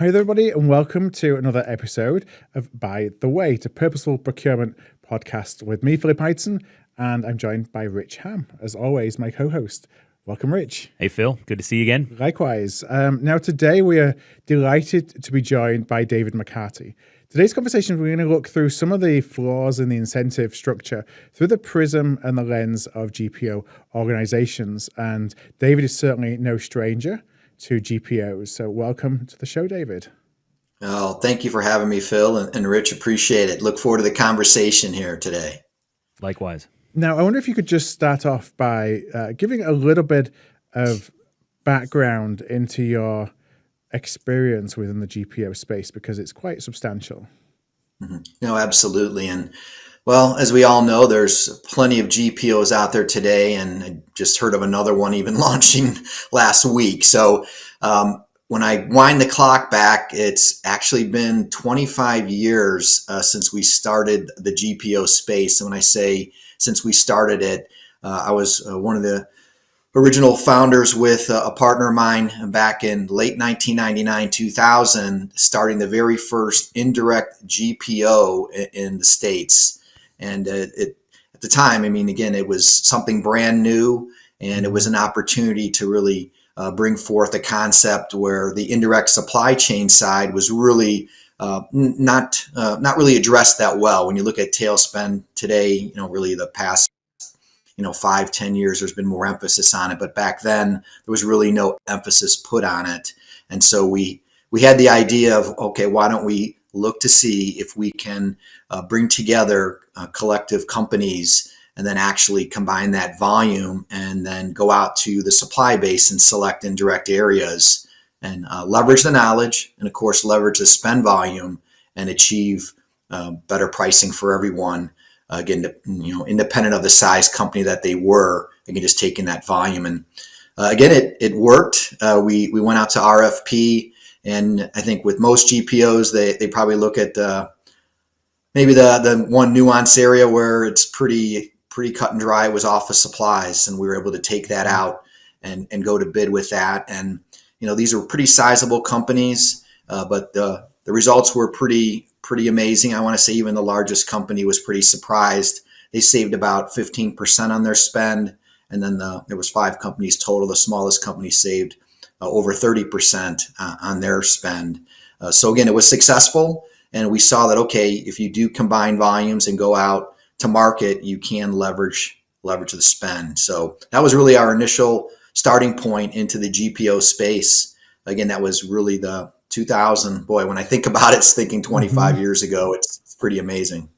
Hi there, everybody, and welcome to another episode of By the Way To Purposeful Procurement podcast with me, Philip Ideson, and I'm joined by Rich Ham, as always, my co-host. Welcome, Rich. Hey, Phil. Good to see you again. Likewise. Now, today we are delighted to be joined by David McCarty. Today's conversation, we're going to look through some of the flaws in the incentive structure through the prism and the lens of GPO organizations. And David is certainly no stranger to GPOs. So welcome to the show, David. Oh, thank you for having me, Phil, and Rich. Appreciate it. Look forward to the conversation here today. Likewise. Now, I wonder if you could just start off by giving a little bit of background into your experience within the GPO space, because it's quite substantial. Mm-hmm. No, absolutely. And well, as we all know, there's plenty of GPOs out there today, and I just heard of another one even launching last week. So when I wind the clock back, it's actually been 25 years since we started the GPO space. And when I say since we started it, I was one of the original founders with a partner of mine back in late 1999, 2000, starting the very first indirect GPO in the States. And at the time, I mean, again, it was something brand new, and it was an opportunity to really bring forth a concept where the indirect supply chain side was really not really addressed that well. When you look at tail spend today, really the past 5-10 years, there's been more emphasis on it. But back then, there was really no emphasis put on it. And so we had the idea of, okay, why don't we look to see if we can bring together collective companies and then actually combine that volume and then go out to the supply base and select indirect areas and leverage the knowledge and, of course, leverage the spend volume and achieve better pricing for everyone. Again, independent of the size company that they were, again, just taking that volume. And again, it worked. We went out to RFP, and I think with most GPOs, they probably look at maybe the one nuance area where it's pretty cut and dry was office supplies, and we were able to take that out and go to bid with that. And these are pretty sizable companies, but the results were pretty amazing. I want to say even the largest company was pretty surprised. They saved about 15% on their spend, and then there was 5 companies total. The smallest company saved over 30% on their spend. So again, it was successful, and we saw that, okay, if you do combine volumes and go out to market, you can leverage the spend. So that was really our initial starting point into the GPO space. Again, that was really the 2000. Boy, when I think about it, it's thinking 25 years ago. It's pretty amazing.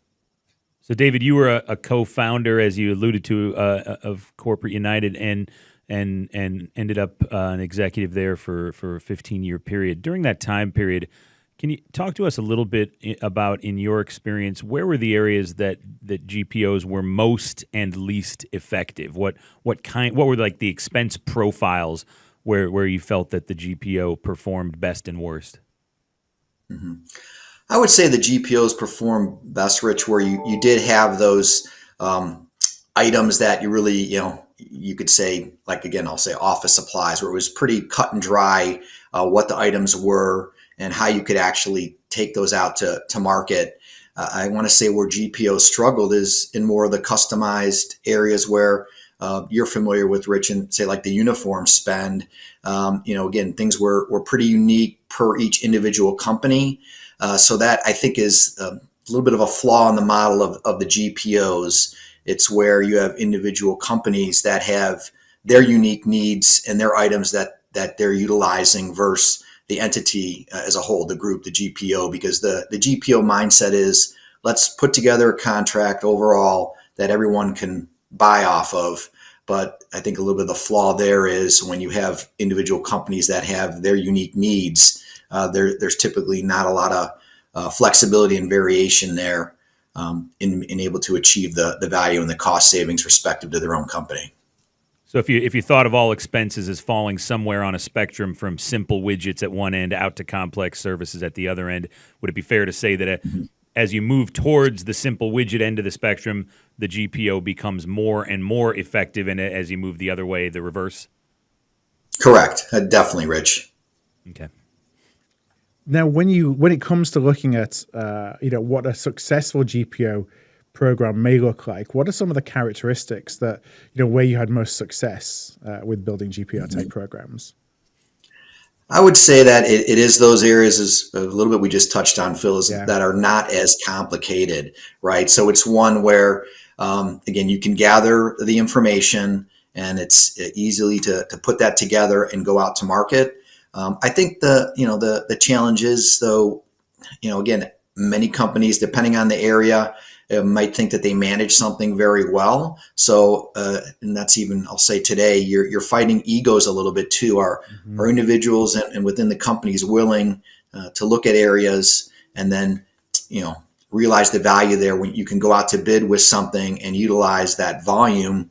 So, David, you were a co-founder, as you alluded to, of Corporate United, and ended up an executive there for a 15-year period. During that time period, can you talk to us a little bit about, in your experience, where were the areas that GPOs were most and least effective? What were like the expense profiles where you felt that the GPO performed best and worst? Mm-hmm. I would say the GPOs performed best, Rich, where you did have those items that you really, you could say, like, again, I'll say office supplies, where it was pretty cut and dry what the items were and how you could actually take those out to market. I want to say where GPOs struggled is in more of the customized areas where you're familiar with, Rich, and say like the uniform spend. Again, things were pretty unique per each individual company. So that, I think, is a little bit of a flaw in the model of the GPOs. It's where you have individual companies that have their unique needs and their items that they're utilizing versus the entity as a whole, the group, the GPO, because the GPO mindset is, let's put together a contract overall that everyone can buy off of. But I think a little bit of the flaw there is when you have individual companies that have their unique needs, there's typically not a lot of flexibility and variation there in able to achieve the value and the cost savings respective to their own company. So if you thought of all expenses as falling somewhere on a spectrum from simple widgets at one end out to complex services at the other end, would it be fair to say that as you move towards the simple widget end of the spectrum, the GPO becomes more and more effective, and as you move the other way, the reverse? Correct. Definitely, Rich. Okay. Now, when it comes to looking at what a successful GPO program may look like, what are some of the characteristics that where you had most success with building GPO type programs? I would say that it is those areas, is a little bit we just touched on, Phil, is that are not as complicated, right? So it's one where, again, you can gather the information and it's easily to put that together and go out to market. I think the challenge is, though, again, many companies, depending on the area, might think that they manage something very well. So, and that's even, I'll say today, you're fighting egos a little bit too. Are individuals and within the companies willing to look at areas and then, realize the value there when you can go out to bid with something and utilize that volume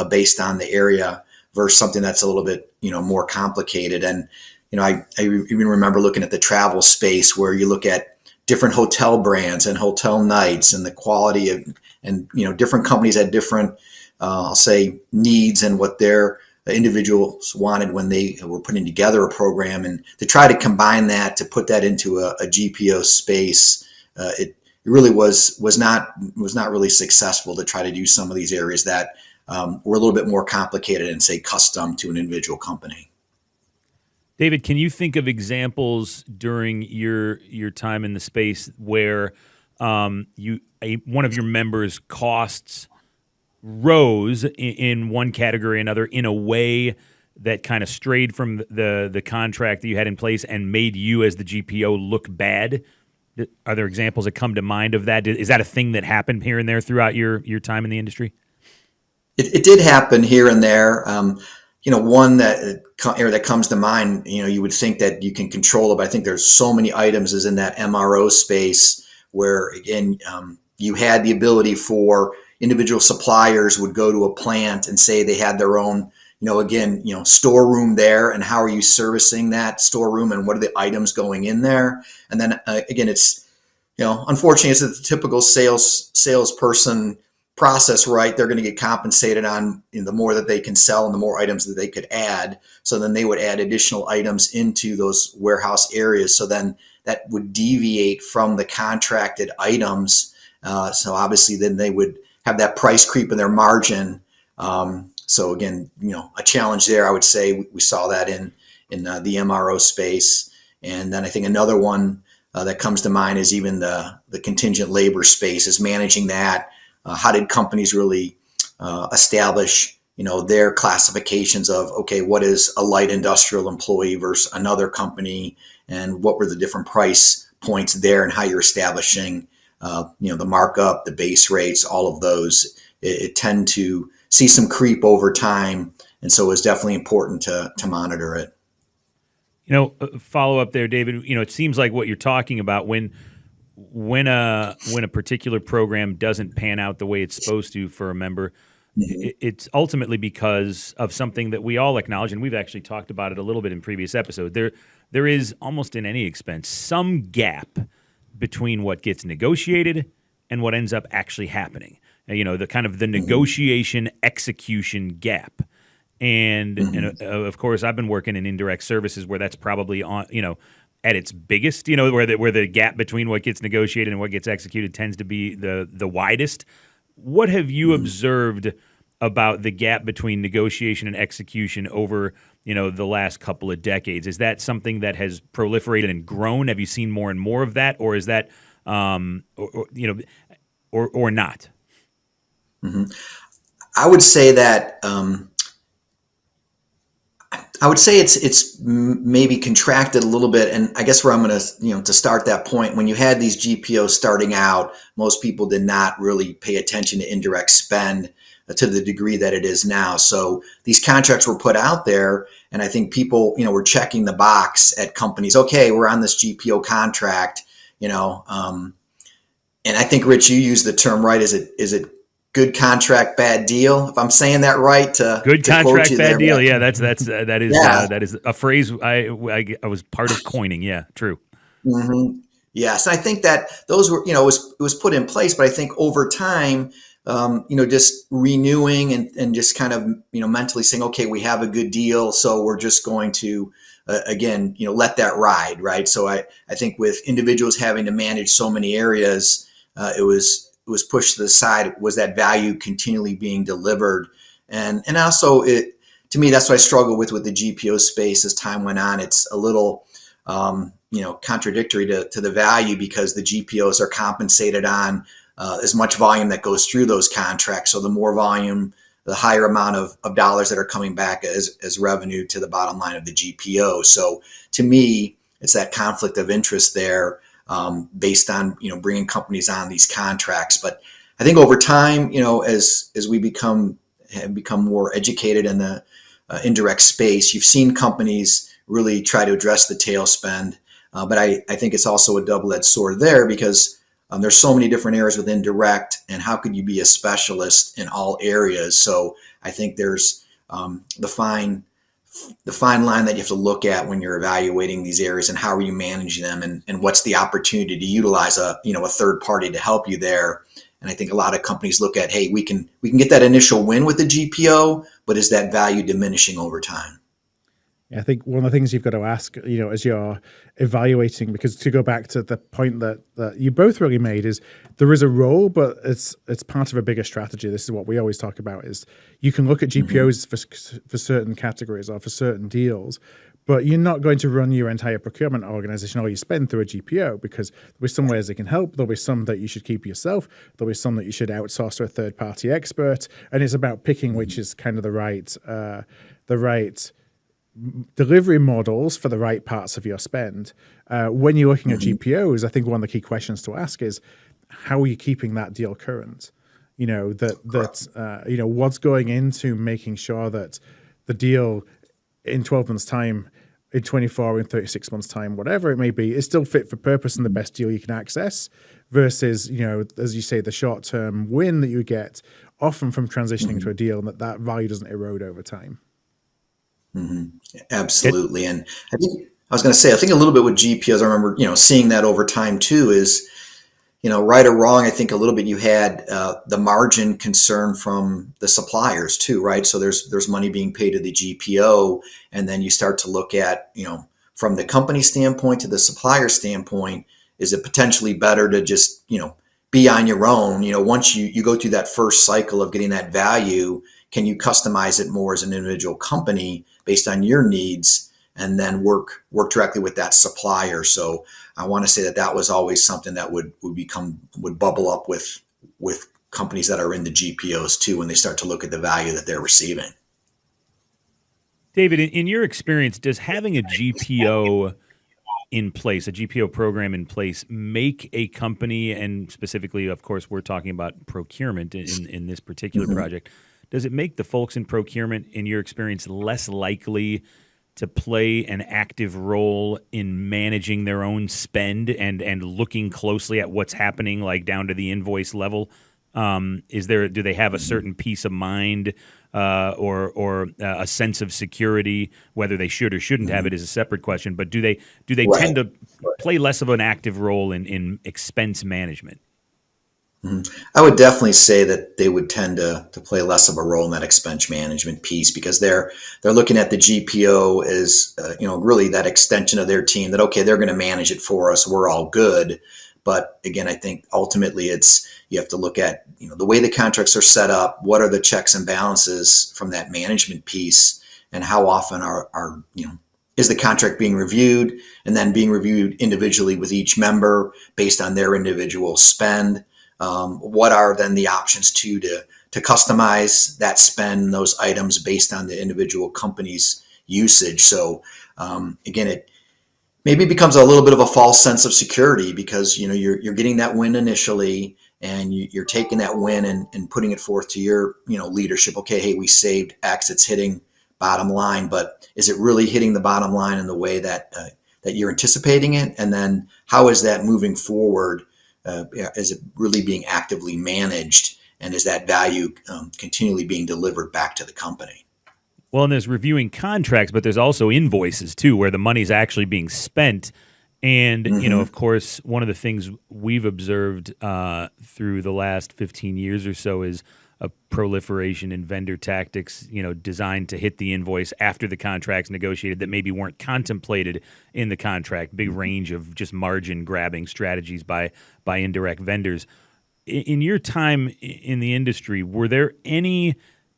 based on the area versus something that's a little bit, more complicated. And, I even remember looking at the travel space where you look at different hotel brands and hotel nights and the quality of, and, different companies had different, I'll say, needs and what their individuals wanted when they were putting together a program, and to try to combine that, to put that into a GPO space, it really was not really successful to try to do some of these areas that were a little bit more complicated and, say, custom to an individual company. David, can you think of examples during your time in the space where one of your members' costs rose in one category or another in a way that kind of strayed from the contract that you had in place and made you as the GPO look bad? Are there examples that come to mind of that? Is that a thing that happened here and there throughout your time in the industry? It did happen here and there. One that comes to mind, you would think that you can control it, but I think there's so many items is in that MRO space where, again, you had the ability for individual suppliers would go to a plant and say they had their own, storeroom there, and how are you servicing that storeroom and what are the items going in there? And then again, it's, unfortunately, it's a typical salesperson process, right? They're going to get compensated on the more that they can sell and the more items that they could add. So then they would add additional items into those warehouse areas. So then that would deviate from the contracted items. So obviously then they would have that price creep in their margin. So again, a challenge there, I would say we saw that in the MRO space. And then I think another one that comes to mind is even the contingent labor space, is managing that. How did companies really establish, their classifications of, okay, what is a light industrial employee versus another company, and what were the different price points there, and how you're establishing, the markup, the base rates, all of those. It tend to see some creep over time, and so it's definitely important to monitor it. Follow up there, David. It seems like what you're talking about when a particular program doesn't pan out the way it's supposed to for a member, it's ultimately because of something that we all acknowledge, and we've actually talked about it a little bit in previous episodes. There is, almost in any expense, some gap between what gets negotiated and what ends up actually happening. The kind of the negotiation execution gap. And of course, I've been working in indirect services where that's probably on, at its biggest, where the gap between what gets negotiated and what gets executed tends to be the widest. What have you observed about the gap between negotiation and execution over, the last couple of decades? Is that something that has proliferated and grown? Have you seen more and more of that, or is that, or not? Mm-hmm. I would say that. I would say it's maybe contracted a little bit, and I guess where I'm going to, to start that point, when you had these GPOs starting out, most people did not really pay attention to indirect spend to the degree that it is now. So these contracts were put out there, and I think people, were checking the box at companies. Okay, we're on this GPO contract, and I think, Rich, you used the term right. Is it good contract, bad deal? If I'm saying that right, good contract, bad there, deal. Yeah, that is a phrase I was part of coining. Yeah, true. Mm-hmm. Yes, and I think that those were, it was put in place, but I think over time, just renewing and just kind of, mentally saying, okay, we have a good deal, so we're just going to, again, let that ride, right? So I think with individuals having to manage so many areas, it was pushed to the side. Was that value continually being delivered? And also, to me, that's what I struggle with the GPO space as time went on. It's a little, contradictory to the value, because the GPOs are compensated on as much volume that goes through those contracts. So the more volume, the higher amount of dollars that are coming back as revenue to the bottom line of the GPO. So to me, it's that conflict of interest there, based on, bringing companies on these contracts. But I think over time, as we have become more educated in the indirect space, you've seen companies really try to address the tail spend. But I think it's also a double-edged sword there, because there's so many different areas with indirect, and how could you be a specialist in all areas? So I think there's the fine line that you have to look at when you're evaluating these areas, and how are you managing them, and what's the opportunity to utilize a third party to help you there. And I think a lot of companies look at, hey, we can get that initial win with the GPO, but is that value diminishing over time? I think one of the things you've got to ask, as you're evaluating, because to go back to the point that you both really made, is there is a role, but it's part of a bigger strategy. This is what we always talk about: is you can look at GPOs for certain categories or for certain deals, but you're not going to run your entire procurement organization or your spend through a GPO, because there'll be some ways they can help. There'll be some that you should keep yourself. There'll be some that you should outsource to a third-party expert. And it's about picking which is kind of the right delivery models for the right parts of your spend. When you're looking at GPOs, I think one of the key questions to ask is, how are you keeping that deal current? What's going into making sure that the deal in 12 months' time, in 24, in 36 months' time, whatever it may be, is still fit for purpose and the best deal you can access, versus, as you say, the short-term win that you get often from transitioning to a deal, and that value doesn't erode over time. Absolutely. And I think a little bit with GPOs, I remember, seeing that over time too, is, right or wrong, I think a little bit you had the margin concern from the suppliers too, right? So there's money being paid to the GPO, and then you start to look at, from the company standpoint to the supplier standpoint, is it potentially better to just, be on your own? Once you go through that first cycle of getting that value, can you customize it more as an individual company based on your needs, and then work directly with that supplier? So I want to say that was always something that would bubble up with companies that are in the GPOs too, when they start to look at the value that they're receiving. David, in your experience, does having a GPO in place, a GPO program in place, make a company, and specifically, of course, we're talking about procurement in this particular project, does it make the folks in procurement, in your experience, less likely to play an active role in managing their own spend and looking closely at what's happening, like down to the invoice level? Do they have a certain peace of mind or a sense of security? Whether they should or shouldn't have it is a separate question. But do they tend to play less of an active role in expense management? I would definitely say that they would tend to play less of a role in that expense management piece, because they're looking at the GPO as really that extension of their team, that okay, they're going to manage it for us, we're all good. But again, I think ultimately you have to look at the way the contracts are set up, what are the checks and balances from that management piece, and how often is the contract being reviewed, and then being reviewed individually with each member based on their individual spend. What are then the options to customize that spend, those items based on the individual company's usage? So again, it maybe becomes a little bit of a false sense of security, because you're getting that win initially, and you're taking that win and putting it forth to your leadership. Okay, hey, we saved X, it's hitting bottom line, but is it really hitting the bottom line in the way that you're anticipating it? And then how is that moving forward? Is it really being actively managed, and is that value continually being delivered back to the company? Well, and there's reviewing contracts, but there's also invoices too, where the money's actually being spent. And, Mm-hmm. of course, one of the things we've observed through the last 15 years or so is a proliferation in vendor tactics, designed to hit the invoice after the contract's negotiated that maybe weren't contemplated in the contract. Big range of just margin grabbing strategies by indirect vendors. In your time in the industry, were there any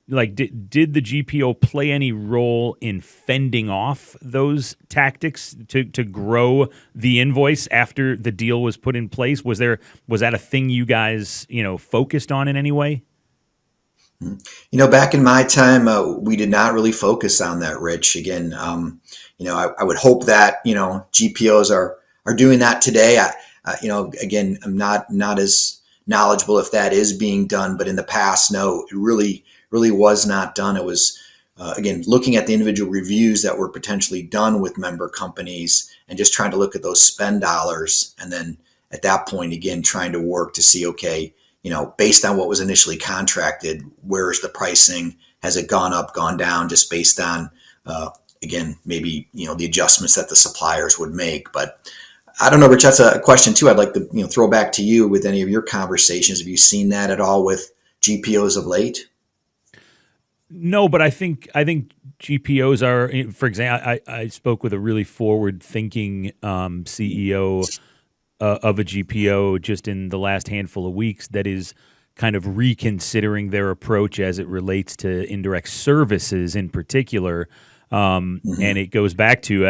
did the GPO play any role in fending off those tactics to grow the invoice after the deal was put in place? Was that a thing you guys focused on in any way? Back in my time, we did not really focus on that, Rich. Again, I would hope that GPOs are doing that today. Again, I'm not as knowledgeable if that is being done, but in the past, no, it really was not done. It was again looking at the individual reviews that were potentially done with member companies and just trying to look at those spend dollars, and then at that point, again, trying to work to see, okay, based on what was initially contracted, where's the pricing? Has it gone up, gone down, just based on, again, maybe, the adjustments that the suppliers would make. But I don't know, Rich, that's a question too. I'd like to, throw back to you with any of your conversations. Have you seen that at all with GPOs of late? No, but I think GPOs are, for example, I spoke with a really forward-thinking CEO of a GPO just in the last handful of weeks that is kind of reconsidering their approach as it relates to indirect services in particular. And it goes back to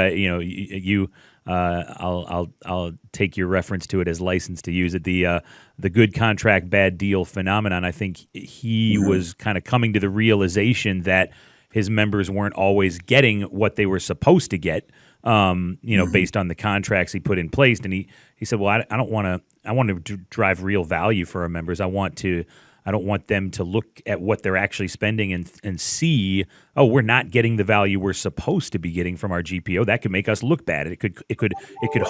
I'll take your reference to it as license to use it, the good contract bad deal phenomenon. I think he was kind of coming to the realization that his members weren't always getting what they were supposed to get. Based on the contracts he put in place. And he said, well, I want to drive real value for our members. I don't want them to look at what they're actually spending and see, oh, we're not getting the value we're supposed to be getting from our GPO. That could make us look bad. It could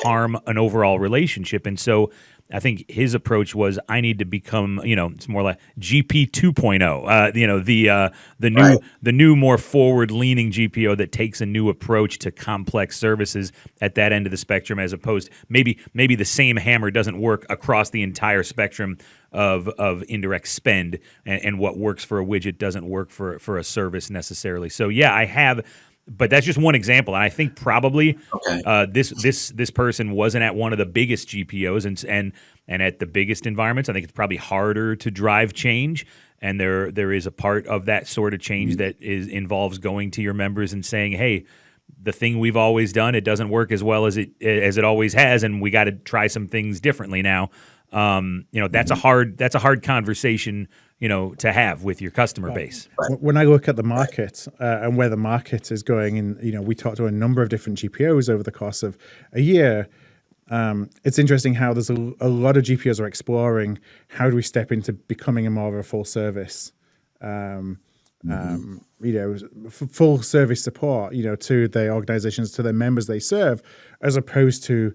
harm an overall relationship. And so I think his approach was, I need to become, it's more like GP 2.0, the new more forward-leaning GPO that takes a new approach to complex services at that end of the spectrum, as opposed maybe the same hammer doesn't work across the entire spectrum of indirect spend, and what works for a widget doesn't work for a service necessarily. So yeah, I have. But that's just one example, and I think probably this person wasn't at one of the biggest GPOs and at the biggest environments. I think it's probably harder to drive change, and there is a part of that sort of change that involves going to your members and saying, "Hey, the thing we've always done, it doesn't work as well as it always has, and we got to try some things differently now." That's a hard conversation, to have with your customer base. When I look at the market and where the market is going, and we talked to a number of different GPOs over the course of a year. It's interesting how there's a lot of GPOs are exploring how do we step into becoming a more of a full service, full service support, to the organizations, to the members they serve, as opposed to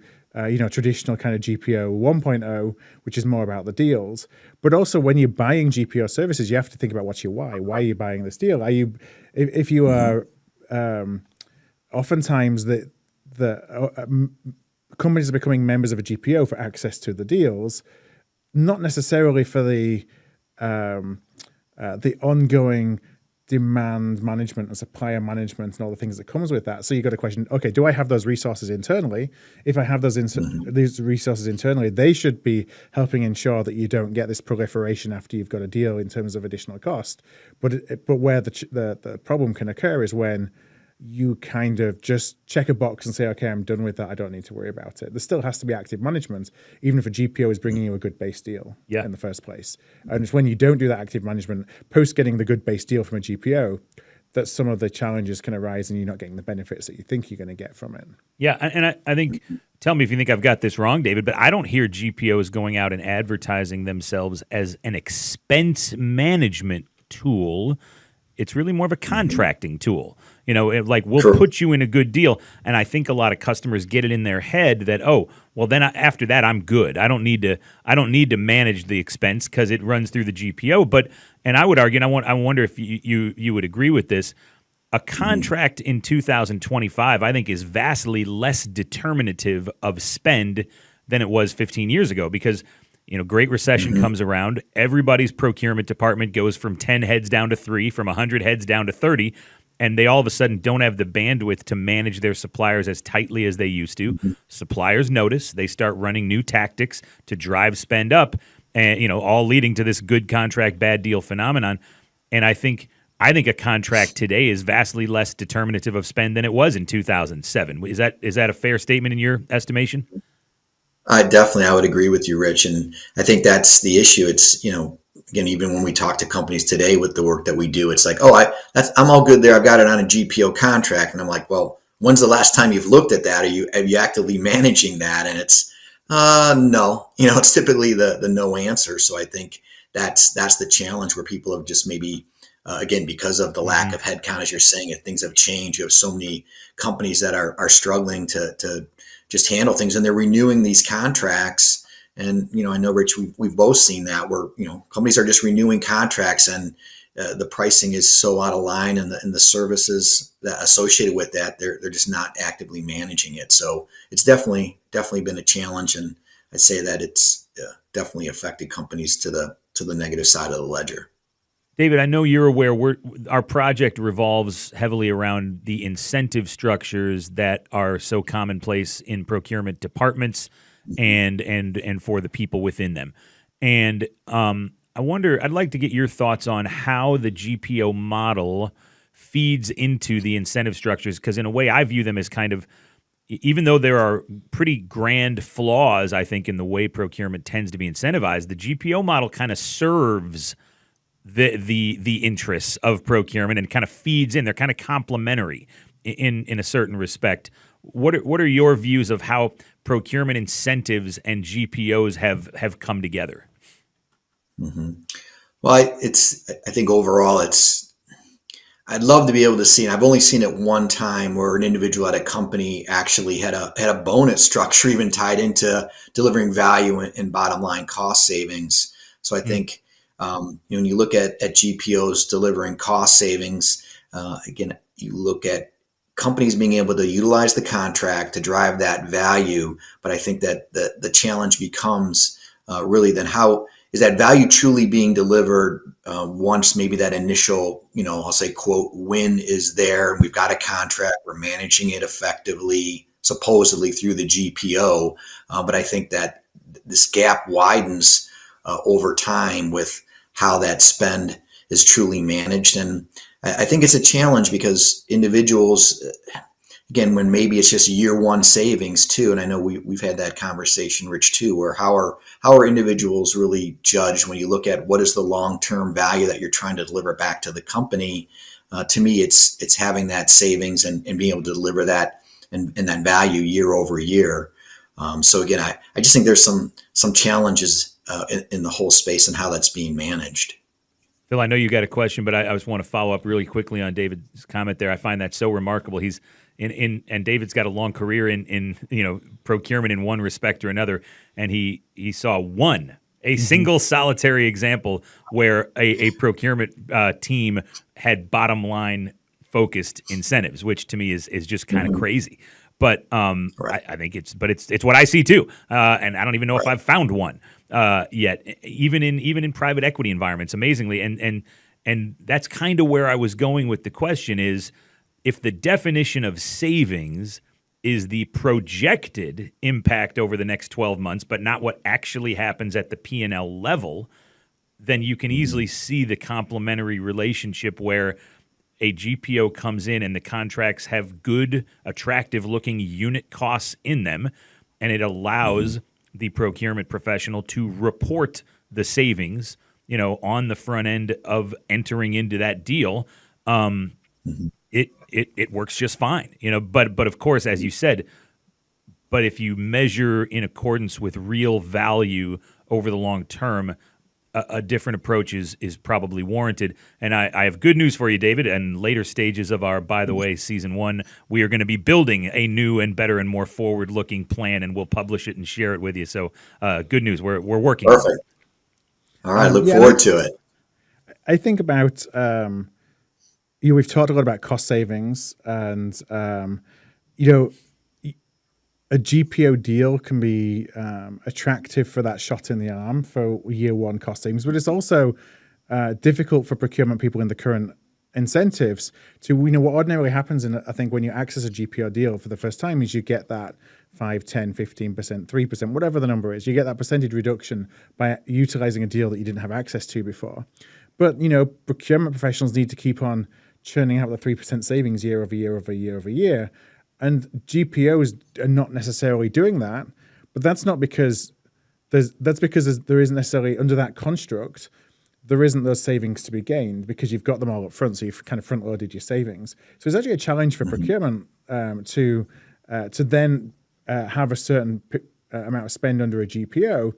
traditional kind of GPO 1.0, which is more about the deals. But also when you're buying GPO services, you have to think about what's your why. Why are you buying this deal? If you are, oftentimes the companies are becoming members of a GPO for access to the deals, not necessarily for the ongoing demand management and supplier management and all the things that comes with that. So you got to question, okay, do I have those resources internally? If I have these resources internally, they should be helping ensure that you don't get this proliferation after you've got a deal in terms of additional cost. But where the problem can occur is when you kind of just check a box and say, okay, I'm done with that. I don't need to worry about it. There still has to be active management, even if a GPO is bringing you a good base deal in the first place. And it's when you don't do that active management, post getting the good base deal from a GPO, that some of the challenges can arise and you're not getting the benefits that you think you're going to get from it. Yeah, and I think, tell me if you think I've got this wrong, David, but I don't hear GPOs going out and advertising themselves as an expense management tool. It's really more of a contracting tool. We'll put you in a good deal. And I think a lot of customers get it in their head that, oh, well, then after that, I'm good. I don't need to manage the expense because it runs through the GPO. And I would argue, and I wonder if you would agree with this, a contract in 2025, I think, is vastly less determinative of spend than it was 15 years ago because, Great Recession comes around. Everybody's procurement department goes from 10 heads down to 3, from 100 heads down to 30, and they all of a sudden don't have the bandwidth to manage their suppliers as tightly as they used to. Suppliers notice. They start running new tactics to drive spend up, and, all leading to this good contract, bad deal phenomenon. And I think a contract today is vastly less determinative of spend than it was in 2007. Is that a fair statement in your estimation? I would agree with you, Rich. And I think that's the issue. It's, again, even when we talk to companies today with the work that we do, it's like, I'm all good there. I've got it on a GPO contract. And I'm like, well, when's the last time you've looked at that? Are you actively managing that? And it's, no, it's typically the no answer. So I think that's the challenge where people have just maybe, again, because of the lack of headcount, as you're saying, if things have changed, you have so many companies that are struggling to just handle things, and they're renewing these contracts. And, I know, Rich, we've both seen that where, companies are just renewing contracts and the pricing is so out of line and the services that associated with that, they're just not actively managing it. So it's definitely been a challenge. And I'd say that it's definitely affected companies to the negative side of the ledger. David, I know you're aware our project revolves heavily around the incentive structures that are so commonplace in procurement departments and for the people within them. And I'd like to get your thoughts on how the GPO model feeds into the incentive structures, because in a way I view them as kind of, even though there are pretty grand flaws, I think, in the way procurement tends to be incentivized, the GPO model kind of serves the interests of procurement and kind of feeds in. They're kind of complementary in a certain respect. What are your views of how procurement incentives and GPOs have come together? Well, I think overall I'd love to be able to see, and I've only seen it one time where an individual at a company actually had a bonus structure even tied into delivering value and bottom line cost savings. So I think when you look at GPOs delivering cost savings, again, you look at companies being able to utilize the contract to drive that value. But I think that the challenge becomes really then how is that value truly being delivered once maybe that initial, I'll say, quote, win is there. And we've got a contract, we're managing it effectively, supposedly through the GPO. But I think that this gap widens over time with how that spend is truly managed. And I think it's a challenge because individuals, again, when maybe it's just year one savings too, and I know we've had that conversation, Rich, too, where how are individuals really judged when you look at what is the long-term value that you're trying to deliver back to the company? To me, it's having that savings and being able to deliver that and that value year over year. So again, I just think there's some challenges in the whole space and how that's being managed. Phil, I know you got a question, but I just want to follow up really quickly on David's comment there. I find that so remarkable. He's and David's got a long career in procurement in one respect or another, and he saw a single solitary example where a procurement team had bottom line focused incentives, which to me is just kind of crazy. But right. I think it's what I see too, and I don't even know if I've found one yet, even in private equity environments. Amazingly, and that's kind of where I was going with the question is, if the definition of savings is the projected impact over the next 12 months, but not what actually happens at the P&L level, then you can easily see the complementary relationship where a GPO comes in and the contracts have good, attractive-looking unit costs in them, and it allows the procurement professional to report the savings, on the front end of entering into that deal. It works just fine, But of course, as you said, but if you measure in accordance with real value over the long term, a different approach is probably warranted. And I have good news for you, David. And later stages of our, by the way, season 1, we are going to be building a new and better and more forward-looking plan, and we'll publish it and share it with you. So good news. We're working. Perfect. All right. Look forward to it. I think about, we've talked a lot about cost savings, and you know, a GPO deal can be attractive for that shot in the arm for year one cost savings, but it's also difficult for procurement people in the current incentives to, what ordinarily happens I think when you access a GPO deal for the first time is you get that 5, 10, 15%, 3%, whatever the number is, you get that percentage reduction by utilizing a deal that you didn't have access to before. But, procurement professionals need to keep on churning out the 3% savings year over year over year over year. And GPOs are not necessarily doing that, but that's not because there isn't necessarily under that construct, there isn't those savings to be gained because you've got them all up front. So you've kind of front loaded your savings. So it's actually a challenge for procurement to then have a certain amount of spend under a GPO,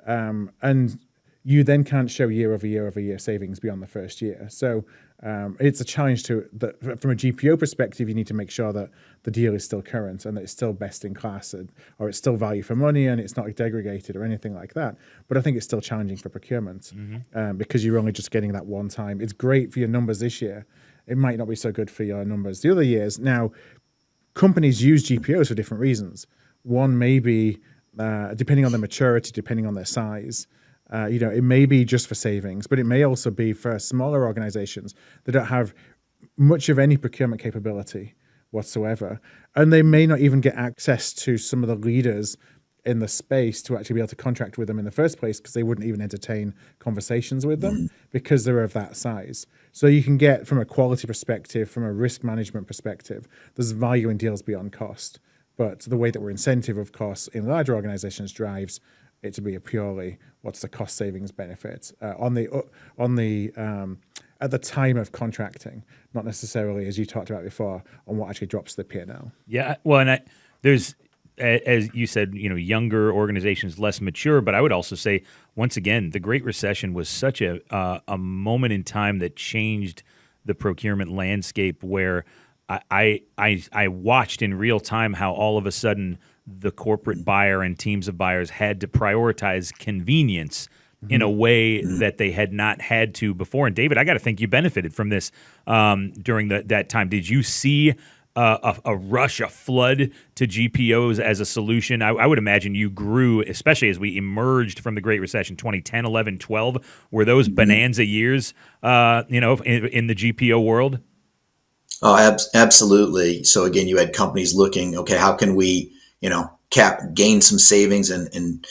and you then can't show year over year over year savings beyond the first year. So it's a challenge from a GPO perspective. You need to make sure that the deal is still current and that it's still best in class, or it's still value for money and it's not degraded or anything like that. But I think it's still challenging for procurement because you're only just getting that one time. It's great for your numbers this year. It might not be so good for your numbers the other years. Now, companies use GPOs for different reasons. One may be, depending on their maturity, depending on their size, it may be just for savings, but it may also be for smaller organizations that don't have much of any procurement capability whatsoever. And they may not even get access to some of the leaders in the space to actually be able to contract with them in the first place because they wouldn't even entertain conversations with them because they're of that size. So you can get, from a quality perspective, from a risk management perspective, there's value in deals beyond cost. But the way that we're incentive, of course, in larger organizations drives it to be a purely what's the cost savings benefit at the time of contracting, not necessarily, as you talked about before, on what actually drops the P&L. Yeah, well, and there's, as you said, younger organizations, less mature, but I would also say, once again, the Great Recession was such a moment in time that changed the procurement landscape, where I watched in real time how all of a sudden the corporate buyer and teams of buyers had to prioritize convenience in a way that they had not had to before. And David, I got to think you benefited from this during that time. Did you see a rush, a flood to GPOs as a solution? I would imagine you grew, especially as we emerged from the Great Recession, 2010, 11, 12. Were those bonanza years, in the GPO world? Oh, absolutely. So again, you had companies looking, okay, how can we, gain some savings and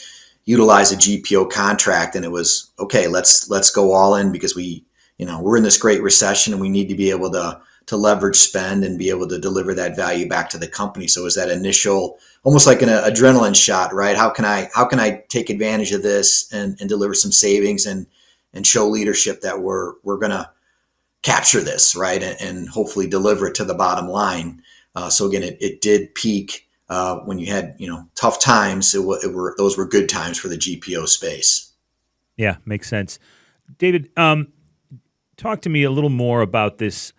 utilize a GPO contract? And it was, okay, let's go all in because we're in this Great Recession and we need to be able to leverage spend and be able to deliver that value back to the company. So it was that initial, almost like an adrenaline shot, right? How can I take advantage of this and deliver some savings and show leadership that we're going to capture this, right? And hopefully deliver it to the bottom line. So again, it did peak when you had, tough times. Those were good times for the GPO space. Yeah, makes sense. David, talk to me a little more about this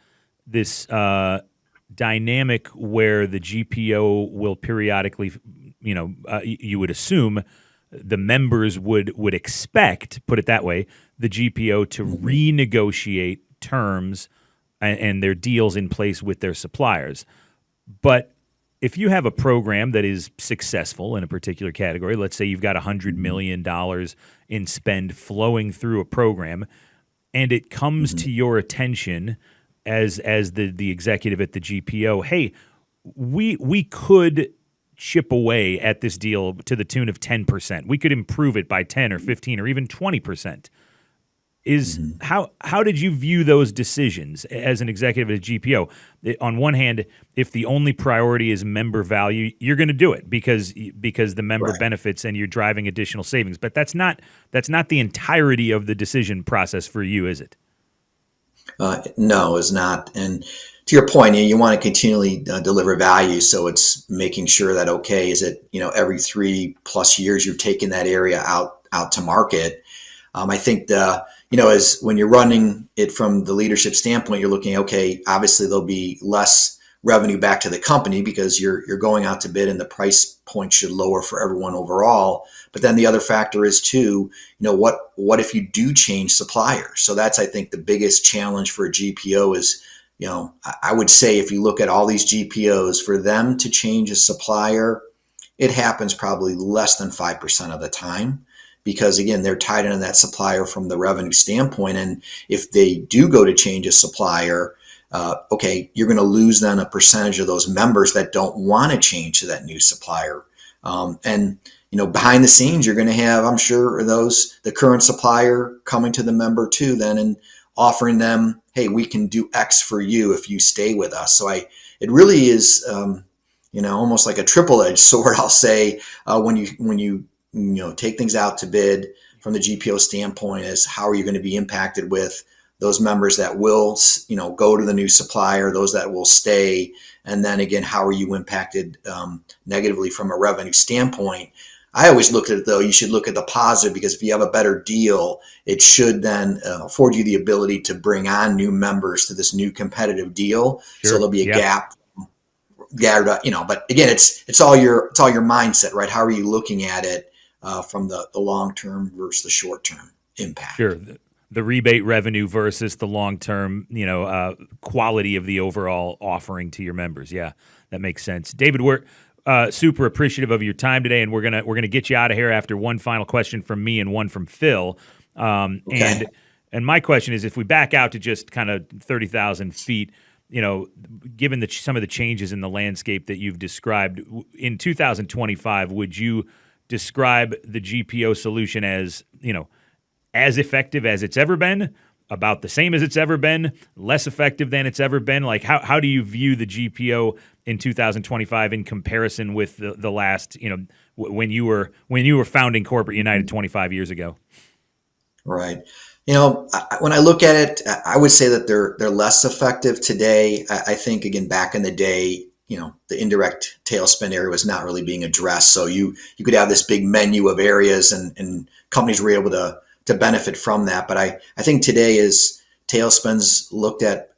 dynamic where the GPO will periodically, you would assume the members would expect, put it that way, the GPO to renegotiate terms and their deals in place with their suppliers. But if you have a program that is successful in a particular category, let's say you've got $100 million in spend flowing through a program, and it comes to your attention as the executive at the GPO, hey, we could chip away at this deal to the tune of 10%. We could improve it by 10 or 15 or even 20%. How did you view those decisions as an executive at a GPO? On one hand, if the only priority is member value, you're going to do it because the member benefits and you're driving additional savings. But that's not the entirety of the decision process for you, is it? No, it's not. And to your point, you want to continually deliver value. So it's making sure that, okay, is it, every 3+ years you're taking that area out to market. I think as when you're running it from the leadership standpoint, you're looking, okay, obviously there'll be less revenue back to the company because you're going out to bid and the price point should lower for everyone overall. But then the other factor is too, what if you do change suppliers? So that's, I think, the biggest challenge for a GPO is I would say if you look at all these GPOs, for them to change a supplier, it happens probably less than 5% of the time, because again, they're tied into that supplier from the revenue standpoint. And if they do go to change a supplier, okay, you're going to lose then a percentage of those members that don't want to change to that new supplier. And behind the scenes, you're going to have, I'm sure, the current supplier coming to the member too, then, and offering them, hey, we can do X for you if you stay with us. So it really is, almost like a triple-edged sword, I'll say, when you take things out to bid from the GPO standpoint, is how are you going to be impacted with those members that will, go to the new supplier, those that will stay, and then again, how are you impacted negatively from a revenue standpoint? I always looked at it, though, you should look at the positive, because if you have a better deal, it should then afford you the ability to bring on new members to this new competitive deal. Sure. So there'll be a gap. But again, it's all your mindset, right? How are you looking at it from the long term versus the short term impact? Sure. The rebate revenue versus the long term, quality of the overall offering to your members. Yeah, that makes sense. David, we're super appreciative of your time today, and we're gonna get you out of here after one final question from me and one from Phil. Okay. And my question is, if we back out to just kind of 30,000 feet, given some of the changes in the landscape that you've described in 2025, would you describe the GPO solution as as effective as it's ever been, about the same as it's ever been, less effective than it's ever been? Like, how do you view the GPO in 2025 in comparison with the last, when you were founding Corporate United 25 years ago? Right. When I look at it, I would say that they're less effective today. I think, again, back in the day, the indirect tail spend area was not really being addressed. So you could have this big menu of areas, and companies were able to benefit from that. But I think today is tail spends looked at,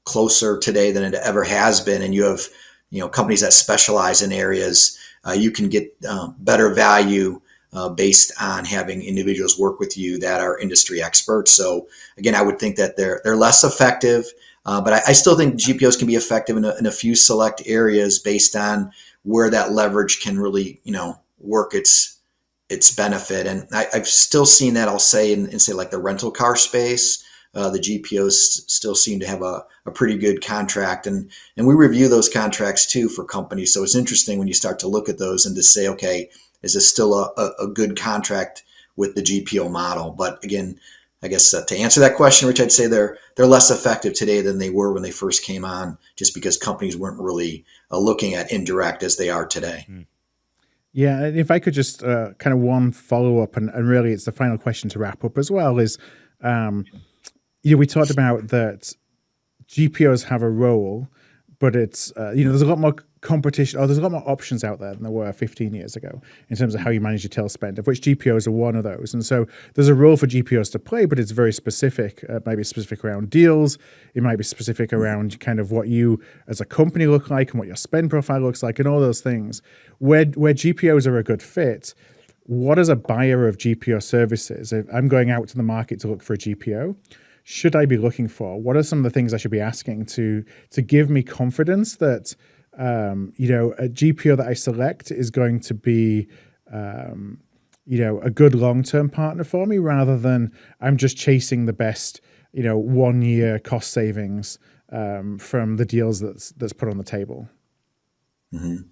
closer today than it ever has been. And you have, companies that specialize in areas. You can get better value based on having individuals work with you that are industry experts. So again, I would think that they're less effective, but I still think GPOs can be effective in a few select areas based on where that leverage can really, work its benefit. And I've still seen that, I'll say, in say like the rental car space. The GPOs still seem to have a pretty good contract, and we review those contracts too for companies. So it's interesting when you start to look at those and to say, okay, is this still a good contract with the GPO model? But again, I guess to answer that question, Rich, I'd say they're less effective today than they were when they first came on, just because companies weren't really looking at indirect as they are today. Yeah, and if I could just kind of one follow up, and really it's the final question to wrap up as well, is we talked about that GPOs have a role, but it's there's a lot more competition, or there's a lot more options out there than there were 15 years ago in terms of how you manage your tail spend, of which GPOs are one of those. And so there's a role for GPOs to play, but it's very specific. It might be specific around deals. It might be specific around kind of what you as a company look like and what your spend profile looks like and all those things. Where GPOs are a good fit, what as a buyer of GPO services, if I'm going out to the market to look for a GPO, should I be looking for? What are some of the things I should be asking to give me confidence that a GPO that I select is going to be a good long-term partner for me, rather than I'm just chasing the best 1 year cost savings from the deals that's put on the table? Mm-hmm.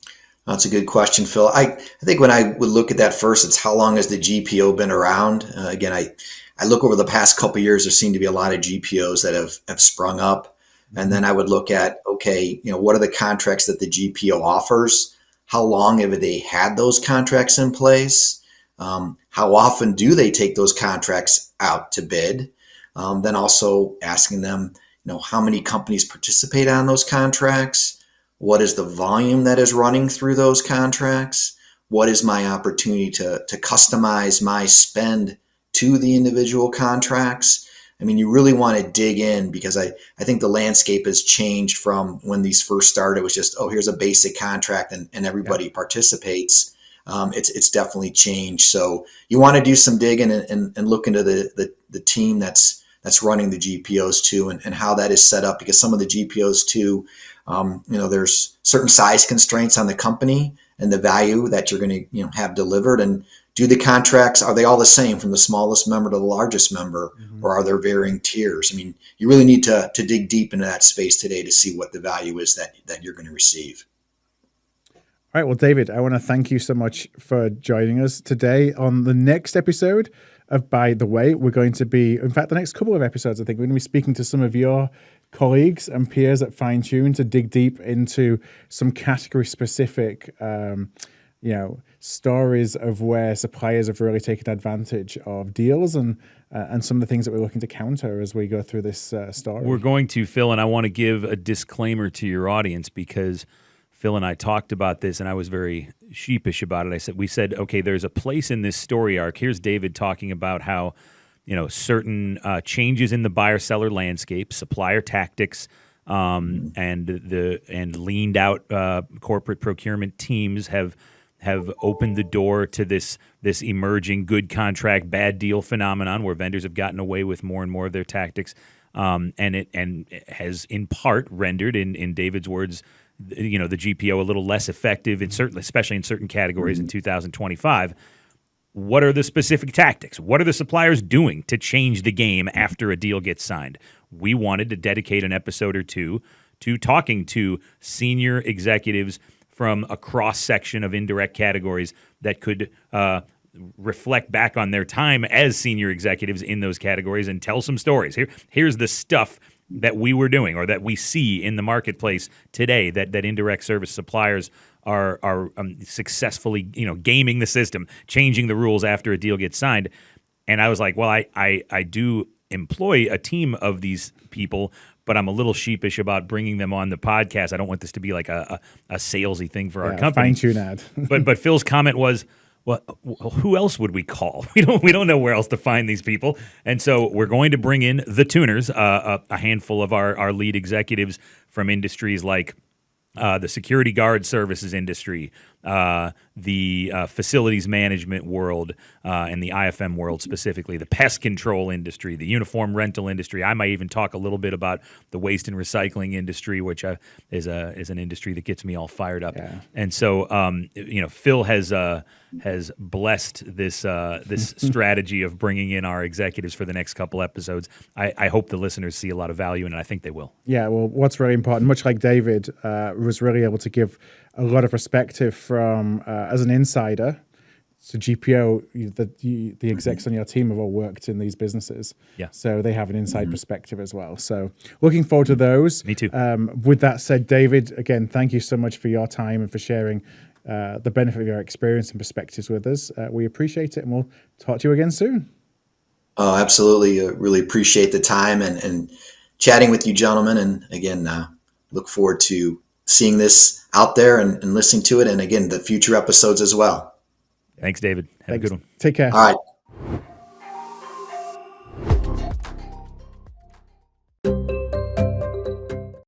That's a good question, Phil. I think when I would look at that first, it's how long has the GPO been around? Again, I look over the past couple of years, there seem to be a lot of GPOs that have sprung up. And then I would look at, okay, what are the contracts that the GPO offers? How long have they had those contracts in place? How often do they take those contracts out to bid? Then also asking them, how many companies participate on those contracts? What is the volume that is running through those contracts? What is my opportunity to customize my spend to the individual contracts? I mean, you really want to dig in, because I think the landscape has changed from when these first started. It was just, here's a basic contract and everybody participates. It's definitely changed. So you want to do some digging and look into the team that's that's running the GPOs too, and how that is set up, because some of the GPOs too, there's certain size constraints on the company and the value that you're going to have delivered. And do the contracts, are they all the same from the smallest member to the largest member, or are there varying tiers? I mean, you really need to dig deep into that space today to see what the value is that you're going to receive. All right. Well, David, I want to thank you so much for joining us today. On the next episode of By the Way, we're going to be, in fact, the next couple of episodes, I think, we're going to be speaking to some of your colleagues and peers at Fine Tune to dig deep into some category specific, stories of where suppliers have really taken advantage of deals and some of the things that we're looking to counter as we go through this story. We're going to, Phil, and I want to give a disclaimer to your audience, because Phil and I talked about this, and I was very sheepish about it. We said, okay, there's a place in this story arc. Here's David talking about how, certain changes in the buyer-seller landscape, supplier tactics, and leaned out corporate procurement teams have opened the door to this emerging good contract, bad deal phenomenon, where vendors have gotten away with more and more of their tactics, and it has in part rendered, in David's words, the GPO a little less effective, especially in certain categories in 2025. What are the specific tactics? What are the suppliers doing to change the game after a deal gets signed? We wanted to dedicate an episode or two to talking to senior executives from a cross-section of indirect categories that could reflect back on their time as senior executives in those categories and tell some stories. Here's the stuff that we were doing, or that we see in the marketplace today, that indirect service suppliers are successfully gaming the system, changing the rules after a deal gets signed. And I was like, well, I do employ a team of these people, but I'm a little sheepish about bringing them on the podcast. I don't want this to be like a salesy thing for our company. Fine-tune ad. but Phil's comment was, well, who else would we call? We don't know where else to find these people. And so we're going to bring in the tuners, a handful of our lead executives from industries like the security guard services industry, the facilities management world, and the IFM world specifically, the pest control industry, the uniform rental industry. I might even talk a little bit about the waste and recycling industry, which is an industry that gets me all fired up. Yeah. And so, Phil has blessed this strategy of bringing in our executives for the next couple episodes. I hope the listeners see a lot of value in it. I think they will. Yeah, well, what's really important, much like David, was really able to give a lot of perspective from, as an insider, so GPO, the execs on your team have all worked in these businesses. Yeah. So they have an inside perspective as well. So looking forward to those. Me too. With that said, David, again, thank you so much for your time and for sharing the benefit of your experience and perspectives with us. We appreciate it, and we'll talk to you again soon. Oh, absolutely. Really appreciate the time and chatting with you, gentlemen. And again, look forward to seeing this out there and listening to it. And again, the future episodes as well. Thanks, David. Have a good one. Take care. All right.